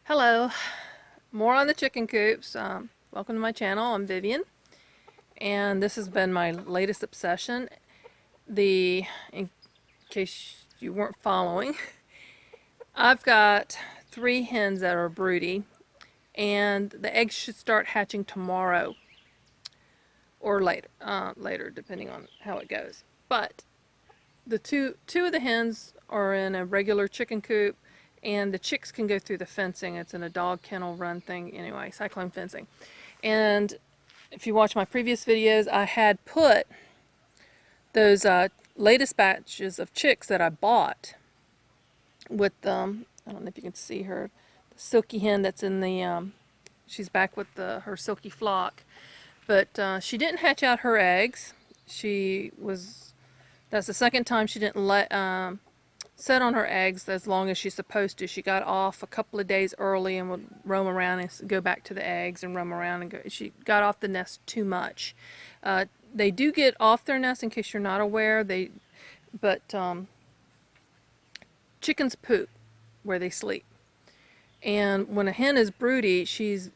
Hello, more on the chicken coops. Welcome to my channel. I'm Vivian, and this has been my latest obsession. In case you weren't following, I've got 3 hens that are broody, and the eggs should start hatching tomorrow or later depending on how it goes. But the two of the hens are in a regular chicken coop, and the chicks can go through the fencing. It's in a dog kennel run thing anyway, cyclone fencing. And if you watch my previous videos, I had put those latest batches of chicks that I bought with I don't know if you can see her, the silky hen that's in the she's back with her silky flock, but she didn't hatch out her eggs. That's the second time she didn't set on her eggs as long as she's supposed to. She got off a couple of days early and would roam around and go back to the eggs and roam around and go. She got off the nest too much. They do get off their nest, in case you're not aware. But chickens poop where they sleep. And when a hen is broody, she's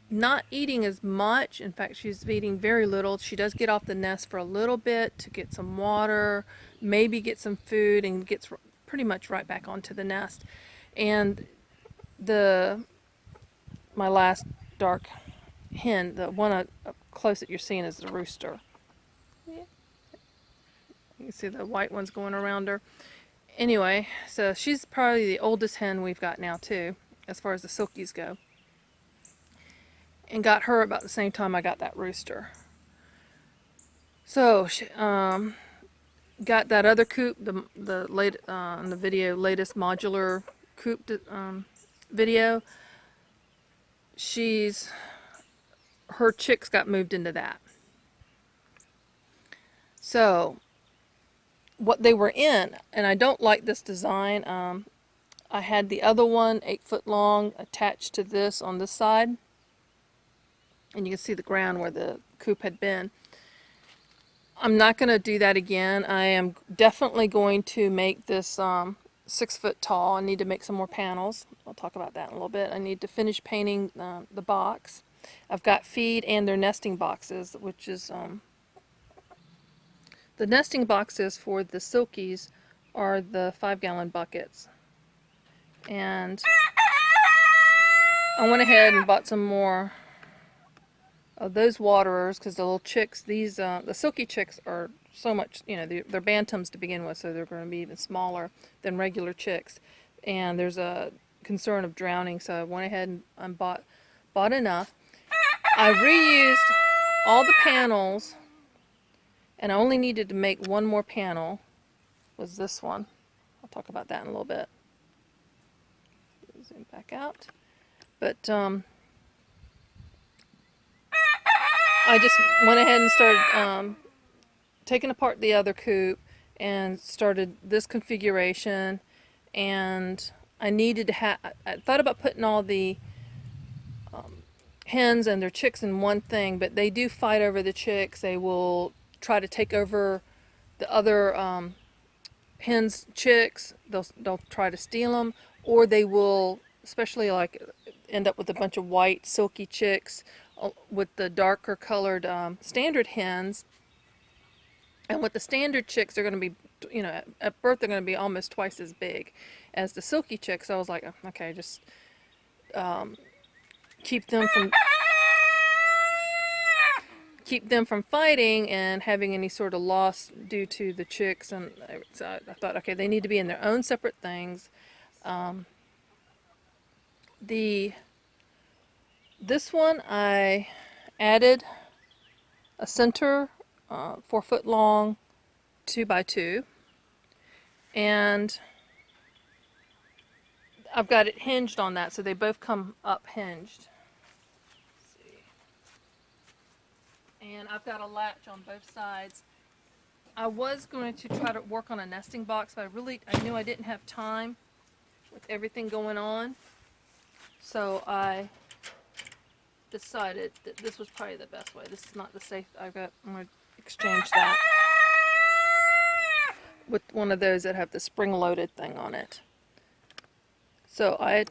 not eating as much. In fact, she's eating very little. She does get off the nest for a little bit to get some water, maybe get some food, and gets pretty much right back onto the nest. And my last dark hen, the one up close that you're seeing, is the rooster. Yeah. You can see the white ones going around her. Anyway, so she's probably the oldest hen we've got now too, as far as the silkies go. And got her about the same time I got that rooster. So, got that other coop, the late in the video, latest modular coop video. Her chicks got moved into that. So, what they were in, and I don't like this design. I had the other one 8 foot long attached to this on this side. And you can see the ground where the coop had been. I'm not going to do that again. I am definitely going to make this 6 foot tall. I need to make some more panels. I'll talk about that in a little bit. I need to finish painting the box. I've got feed and their nesting boxes, which is the nesting boxes for the silkies are the 5-gallon buckets. And I went ahead and bought some more of those waterers, because the little chicks, the silky chicks are so much, they're bantams to begin with, so they're going to be even smaller than regular chicks. And there's a concern of drowning, so I went ahead and bought enough. I reused all the panels, and I only needed to make one more panel, was this one. I'll talk about that in a little bit. Zoom back out. But I just went ahead and started taking apart the other coop and started this configuration. And I needed to I thought about putting all the hens and their chicks in one thing, but they do fight over the chicks. They will try to take over the other hens' chicks. They'll try to steal them, or they will, especially like, end up with a bunch of white silky chicks with the darker colored standard hens. And with the standard chicks, they're going to be, at birth they're going to be almost twice as big as the silky chicks. So I was like, okay, just keep them from fighting and having any sort of loss due to the chicks. And so I thought, okay, they need to be in their own separate things. This one I added a center 4 foot long 2x2, and I've got it hinged on that, so they both come up hinged. Let's see. And I've got a latch on both sides. I was going to try to work on a nesting box, but I knew I didn't have time with everything going on, so I decided that this was probably the best way. This is not the safe. I'm going to exchange that with one of those that have the spring-loaded thing on it. So I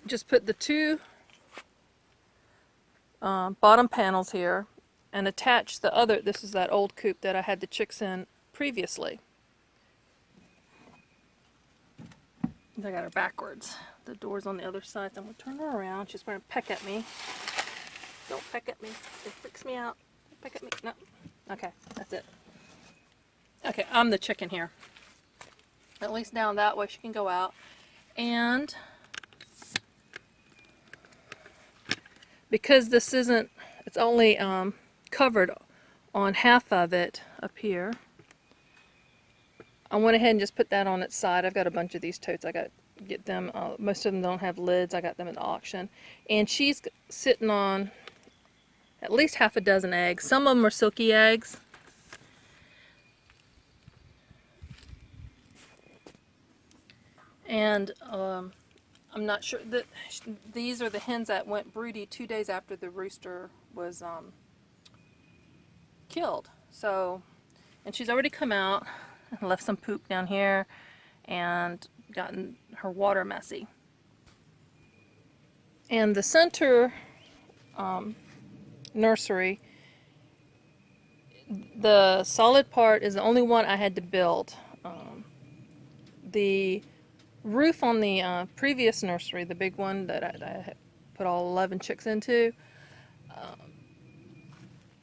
just put the two bottom panels here and attach the other. This is that old coop that I had the chicks in previously. I got her backwards. The door's on the other side, so I'm going to turn her around. She's going to peck at me. Don't peck at me. It freaks me out. Don't peck at me. No. Okay, that's it. Okay, I'm the chicken here. At least down that way she can go out. And because this isn't, it's only covered on half of it up here, I went ahead and just put that on its side. I've got a bunch of these totes. I got get them. Most of them don't have lids. I got them at the auction, and she's sitting on at least half a dozen eggs. Some of them are silky eggs. And I'm not sure that these are the hens that went broody 2 days after the rooster was killed. So, and she's already come out and left some poop down here and gotten her water messy. And the center nursery, the solid part is the only one I had to build. The roof on the previous nursery, the big one that I put all 11 chicks into,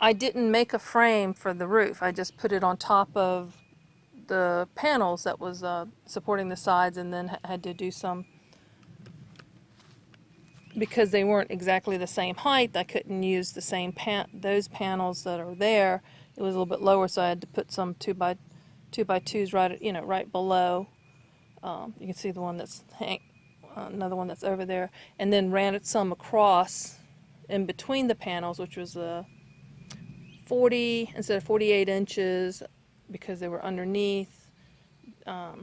I didn't make a frame for the roof. I just put it on top of the panels that was supporting the sides, and then had to do some, because they weren't exactly the same height, I couldn't use the same those panels that are there. It was a little bit lower, so I had to put some 2x2s right, right below. You can see the one that's another one that's over there, and then ran it some across in between the panels, which was 40 instead of 48 inches because they were underneath. My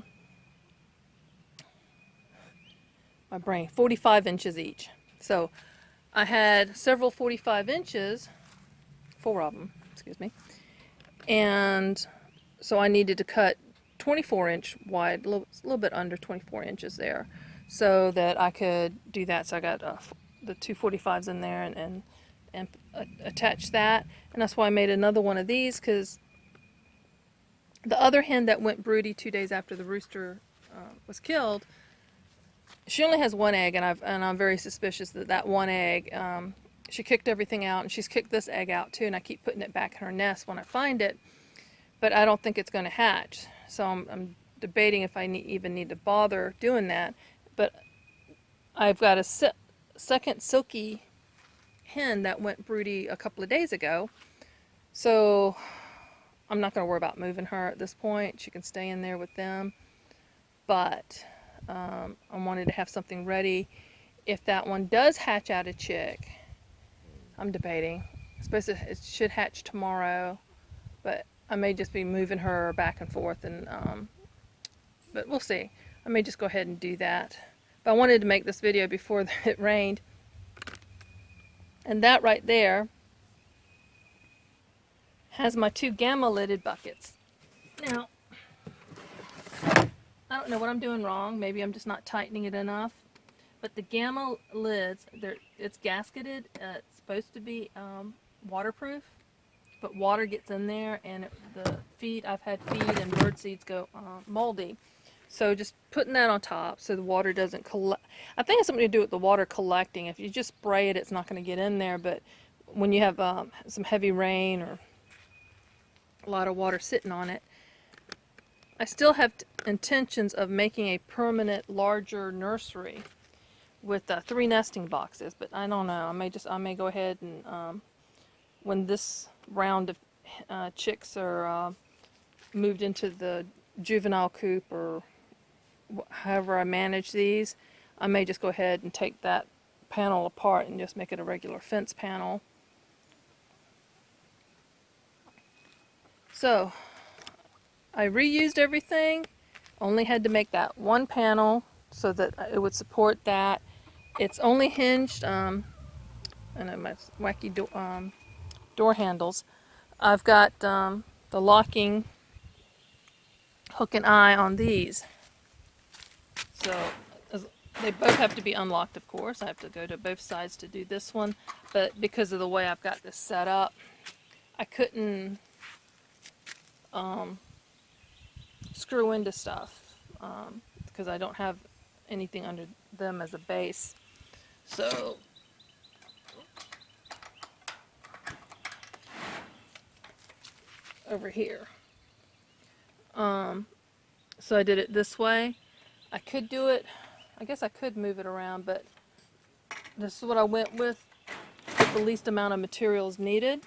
brain, 45 inches each. So I had several 45 inches, 4 of them, excuse me, and so I needed to cut 24-inch wide, a little bit under 24 inches there, so that I could do that. So I got the 2 45s in there and attach that, and that's why I made another one of these, because the other hen that went broody 2 days after the rooster was killed, she only has one egg, and I'm very suspicious that that one egg, she kicked everything out, and she's kicked this egg out too, and I keep putting it back in her nest when I find it, but I don't think it's going to hatch. So I'm debating if I even need to bother doing that. But I've got a second silky hen that went broody a couple of days ago, so I'm not going to worry about moving her at this point. She can stay in there with them, but I wanted to have something ready if that one does hatch out a chick. I'm debating. It should hatch tomorrow, but I may just be moving her back and forth, and but we'll see. I may just go ahead and do that. But I wanted to make this video before it rained. And that right there has my 2 gamma lidded buckets. Now, I don't know what I'm doing wrong. Maybe I'm just not tightening it enough. But the gamma lids, it's gasketed. It's supposed to be waterproof, but water gets in there, and I've had feed and bird seeds go moldy. So just putting that on top so the water doesn't collect. I think it's something to do with the water collecting. If you just spray it, it's not going to get in there, but when you have some heavy rain or a lot of water sitting on it. I still have intentions of making a permanent larger nursery with 3 nesting boxes, but I don't know. I may go ahead and when this round of chicks are moved into the juvenile coop, or however I manage these, I may just go ahead and take that panel apart and just make it a regular fence panel. So I reused everything, only had to make that one panel so that it would support that. It's only hinged, I know my wacky door handles. I've got the locking hook and eye on these. So They both have to be unlocked, of course. I have to go to both sides to do this one, but because of the way I've got this set up, I couldn't screw into stuff because I don't have anything under them as a base. So over here. So I did it this way. I could do it, I guess I could move it around, but this is what I went with the least amount of materials needed.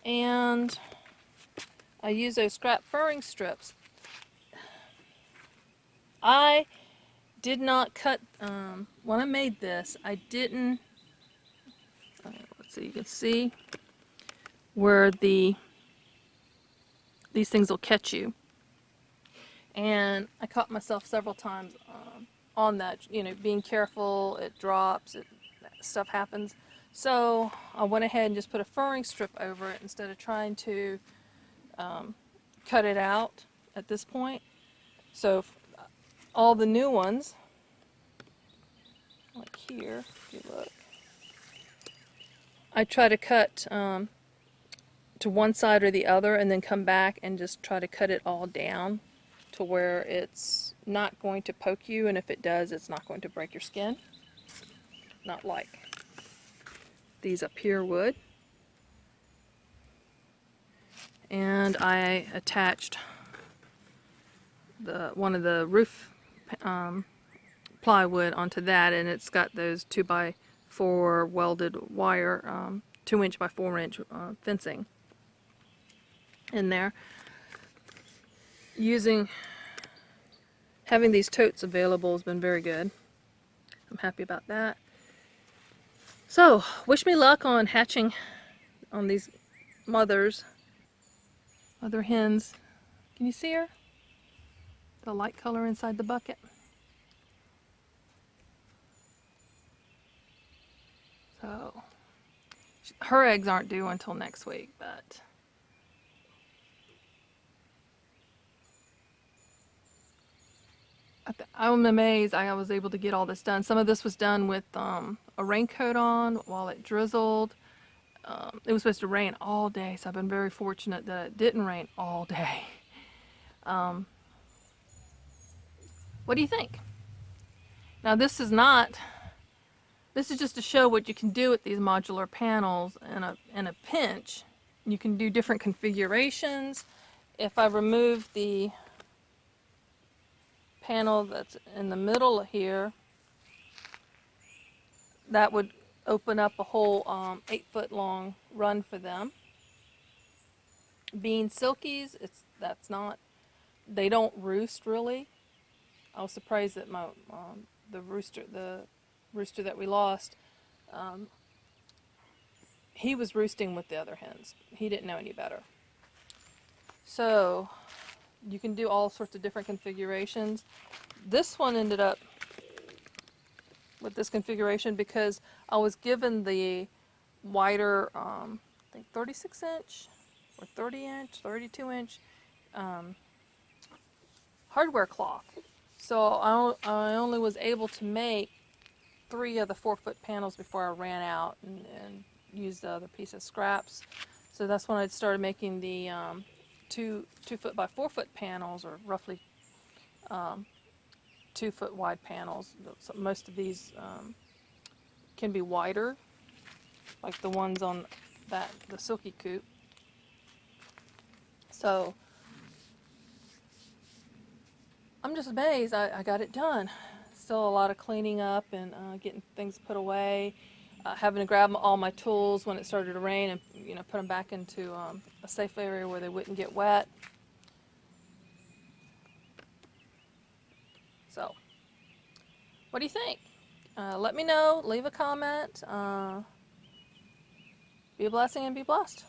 And I use those scrap furring strips. I did not cut, when I made this, I didn't, let's see, you can see where these things will catch you. And I caught myself several times on that, being careful, it drops, stuff happens. So I went ahead and just put a furring strip over it instead of trying to cut it out at this point. So all the new ones, like here, if you look, I try to cut to one side or the other and then come back and just try to cut it all down to where it's not going to poke you, and if it does, it's not going to break your skin. Not like these up here would. And I attached one of the roof plywood onto that, and it's got those 2x4 welded wire, 2" by 4" fencing in there. Having these totes available has been very good. I'm happy about that. So, wish me luck on hatching on these mother hens. Can you see her? The light color inside the bucket. So, her eggs aren't due until next week, but I'm amazed I was able to get all this done. Some of this was done with a raincoat on while it drizzled. It was supposed to rain all day, so I've been very fortunate that it didn't rain all day. What do you think? Now this is just to show what you can do with these modular panels in a pinch. You can do different configurations. If I remove the panel that's in the middle here, that would open up a whole 8-foot long run for them. Being silkies, they don't roost really. I was surprised that the rooster that we lost, he was roosting with the other hens. He didn't know any better. So you can do all sorts of different configurations. This one ended up with this configuration because I was given the wider, I think 36" or 30" 32" hardware cloth. So I only was able to make 3 of the 4-foot panels before I ran out and used the other piece of scraps. So that's when I started making the 2-foot by 4-foot panels, or roughly 2-foot wide panels. So most of these can be wider, like the ones on the silky coop. So I'm just amazed I got it done. Still a lot of cleaning up and getting things put away, having to grab all my tools when it started to rain and put them back into a safe area where they wouldn't get wet. So, what do you think? Let me know. Leave a comment. Be a blessing and be blessed.